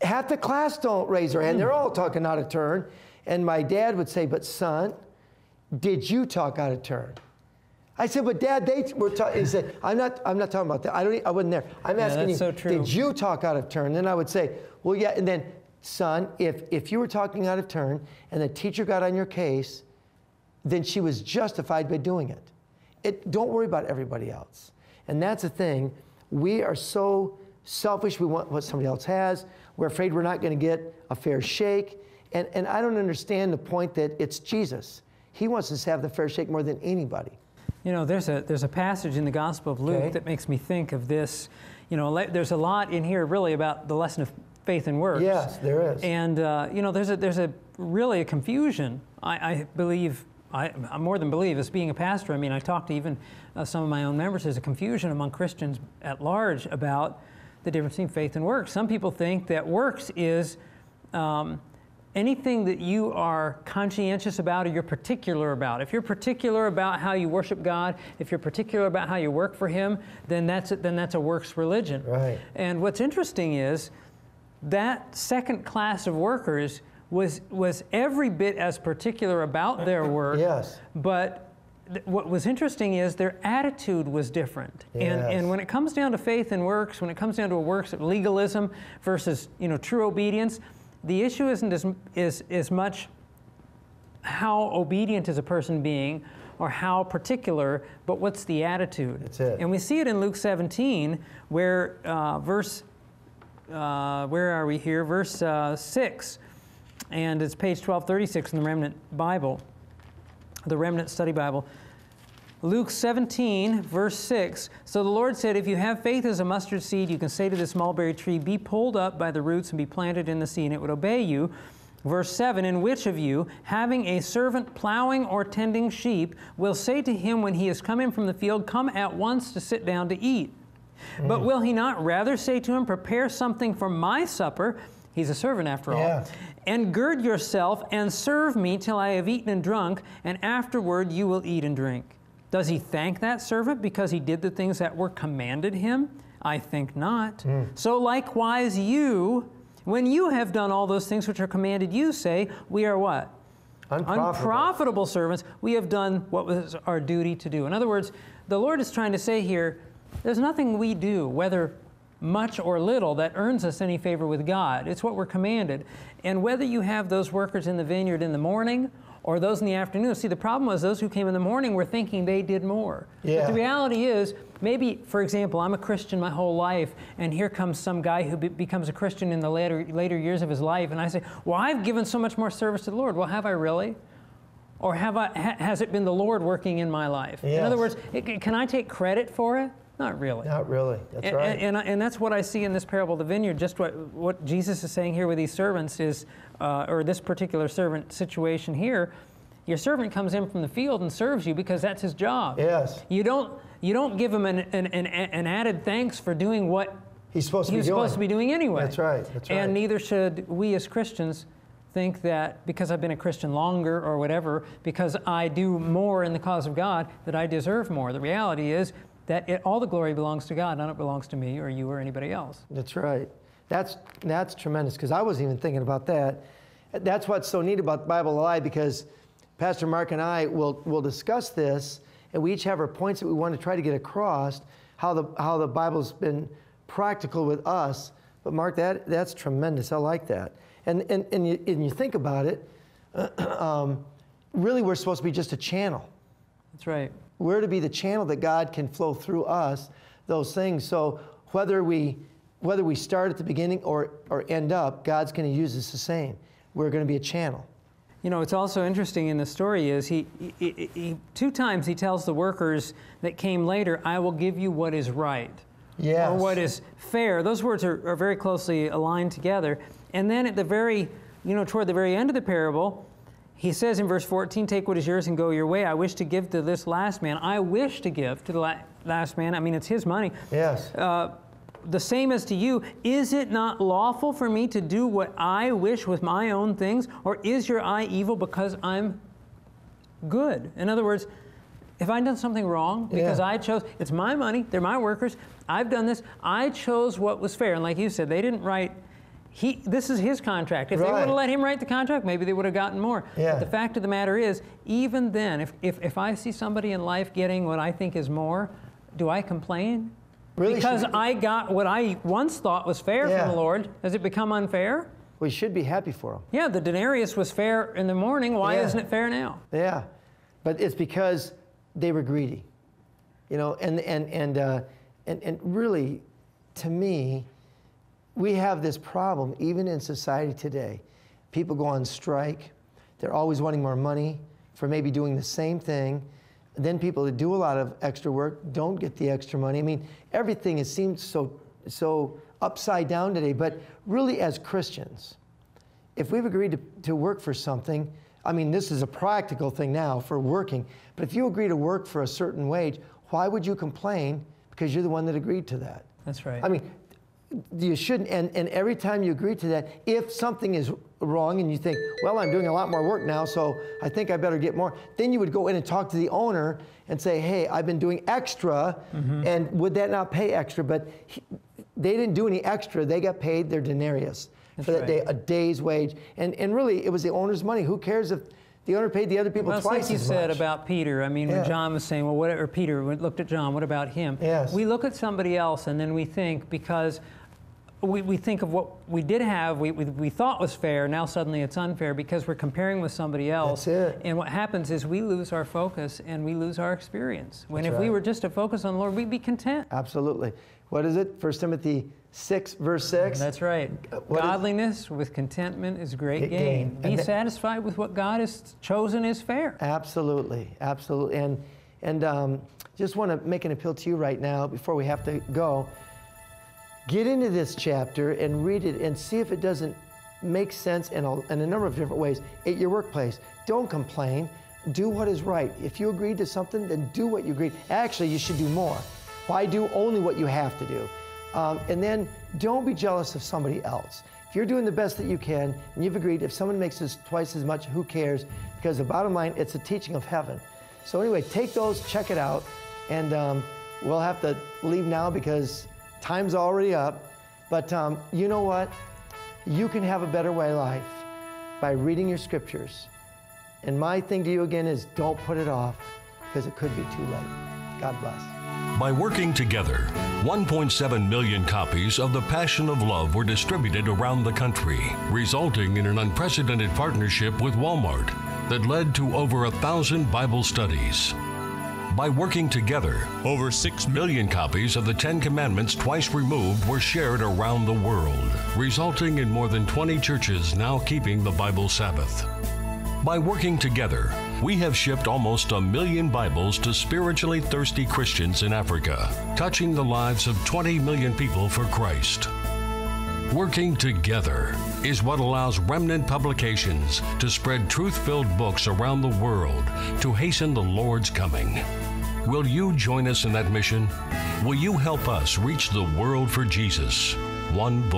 half the class don't raise their hand. They're all talking out of turn. And my dad would say, but son, did you talk out of turn? I said, but Dad, they were talking. He said, I'm not talking about that. I wasn't there. I'm asking you, so true. Did you talk out of turn? And then I would say, well, yeah. And then, son, if you were talking out of turn and the teacher got on your case, then she was justified by doing it. Don't worry about everybody else. And that's the thing. We are so selfish. We want what somebody else has. We're afraid we're not going to get a fair shake. And I don't understand the point that it's Jesus. He wants us to have the fair shake more than anybody. You know, there's a passage in the Gospel of Luke that makes me think of this. You know, there's a lot in here really about the lesson of faith and works. Yes, there is. And, you know, there's really a confusion. I believe, I more than believe, as being a pastor, I mean, I talk to even some of my own members, there's a confusion among Christians at large about the difference between faith and works. Some people think that works is anything that you are conscientious about or you're particular about. If you're particular about how you worship God, if you're particular about how you work for Him, then that's a works religion. Right. And what's interesting is that second class of workers was every bit as particular about their work. Yes. But what was interesting is their attitude was different. Yes. And when it comes down to faith and works, when it comes down to a works of legalism versus, you know, true obedience, the issue isn't as much how obedient is a person being or how particular, but what's the attitude. That's it. And we see it in Luke 17 where where are we here? Verse 6. And it's page 1236 in the Remnant Bible, the Remnant Study Bible. Luke 17, verse 6. So the Lord said, if you have faith as a mustard seed, you can say to this mulberry tree, be pulled up by the roots and be planted in the sea, and it would obey you. Verse 7, and which of you, having a servant plowing or tending sheep, will say to him when he is come in from the field, come at once to sit down to eat? But will he not rather say to him, prepare something for my supper? He's a servant after all. And gird yourself and serve me till I have eaten and drunk, and afterward you will eat and drink. Does he thank that servant because he did the things that were commanded him? I think not. So likewise you, when you have done all those things which are commanded you, say, we are what? Unprofitable servants. We have done what was our duty to do. In other words, the Lord is trying to say here, there's nothing we do, whether much or little, that earns us any favor with God. It's what we're commanded. And whether you have those workers in the vineyard in the morning or those in the afternoon. See, the problem was those who came in the morning were thinking they did more. Yeah. But the reality is, maybe, for example, I'm a Christian my whole life, and here comes some guy who becomes a Christian in the later years of his life, and I say, well, I've given so much more service to the Lord. Well, have I really? Or has it been the Lord working in my life? Yes. In other words, can I take credit for it? Not really. Not really. That's right. And that's what I see in this parable of the vineyard. Just what Jesus is saying here with these servants is, or this particular servant situation here, your servant comes in from the field and serves you because that's his job. Yes. You don't give him an added thanks for doing what he's supposed to be doing anyway. That's right. That's right. And neither should we as Christians think that because I've been a Christian longer or whatever, because I do more in the cause of God, that I deserve more. The reality is that all the glory belongs to God, none of it belongs to me or you or anybody else. That's right. That's tremendous, because I wasn't even thinking about that. That's what's so neat about Bible Alive, because Pastor Mark and I will discuss this, and we each have our points that we want to try to get across, how the Bible's been practical with us. But Mark, that's tremendous. I like that. And you think about it, really we're supposed to be just a channel. That's right. We're to be the channel that God can flow through us, those things. So whether we start at the beginning or end up, God's going to use us the same. We're going to be a channel. You know, what's also interesting in the story is he 2 times he tells the workers that came later, I will give you what is right. Yes. Or what is fair. Those words are very closely aligned together. And then at the very, toward the very end of the parable, he says in verse 14, take what is yours and go your way. I wish to give to this last man. I wish to give to the last man. I mean, it's his money. Yes. The same as to you. Is it not lawful for me to do what I wish with my own things? Or is your eye evil because I'm good? In other words, if I've done something wrong because I chose, it's my money, they're my workers, I've done this, I chose what was fair. And like you said, they didn't write this is his contract. If they would have let him write the contract, maybe they would have gotten more. Yeah. But the fact of the matter is, even then, if I see somebody in life getting what I think is more, do I complain? Really, because I got what I once thought was fair from the Lord. Does it become unfair? We should be happy for them. Yeah, the denarius was fair in the morning. Why isn't it fair now? Yeah, but it's because they were greedy, you know. And really, to me, we have this problem even in society today. People go on strike. They're always wanting more money for maybe doing the same thing. Then people that do a lot of extra work don't get the extra money. I mean, everything seems so upside down today. But really, as Christians, if we've agreed to work for something, I mean, this is a practical thing now for working. But if you agree to work for a certain wage, why would you complain? Because you're the one that agreed to that. That's right. I mean, you shouldn't, and every time you agree to that, if something is wrong and you think, well, I'm doing a lot more work now, so I think I better get more, then you would go in and talk to the owner and say, hey, I've been doing extra, and would that not pay extra? But they didn't do any extra. They got paid their denarius for that day, a day's wage. And really, it was the owner's money. Who cares if the owner paid the other people twice as much? Well, like you said about Peter. I mean, when John was saying, well, or Peter looked at John, what about him? Yes. We look at somebody else, and then we think, because we think of what we did have, we thought was fair, now suddenly it's unfair because we're comparing with somebody else. That's it. And what happens is we lose our focus and we lose our experience. When if we were just to focus on the Lord, we'd be content. Absolutely. What is it? 1 Timothy 6, verse 6? That's right. Godliness with contentment is great gain. Be satisfied with what God has chosen is fair. Absolutely. Absolutely. And just want to make an appeal to you right now before we have to go. Get into this chapter and read it and see if it doesn't make sense in a number of different ways at your workplace. Don't complain. Do what is right. If you agreed to something, then do what you agreed. Actually, you should do more. Why do only what you have to do? And then don't be jealous of somebody else. If you're doing the best that you can and you've agreed, if someone makes this twice as much, who cares? Because the bottom line, it's a teaching of heaven. So anyway, take those, check it out, and we'll have to leave now because time's already up. But you know what? You can have a better way of life by reading your scriptures. And my thing to you again is don't put it off because it could be too late. God bless. By working together, 1.7 million copies of The Passion of Love were distributed around the country, resulting in an unprecedented partnership with Walmart that led to over 1,000 Bible studies. By working together, over 6 million copies of the Ten Commandments twice removed were shared around the world, resulting in more than 20 churches now keeping the Bible Sabbath. By working together, we have shipped almost 1 million Bibles to spiritually thirsty Christians in Africa, touching the lives of 20 million people for Christ. Working together is what allows Remnant Publications to spread truth-filled books around the world to hasten the Lord's coming. Will you join us in that mission? Will you help us reach the world for Jesus, one book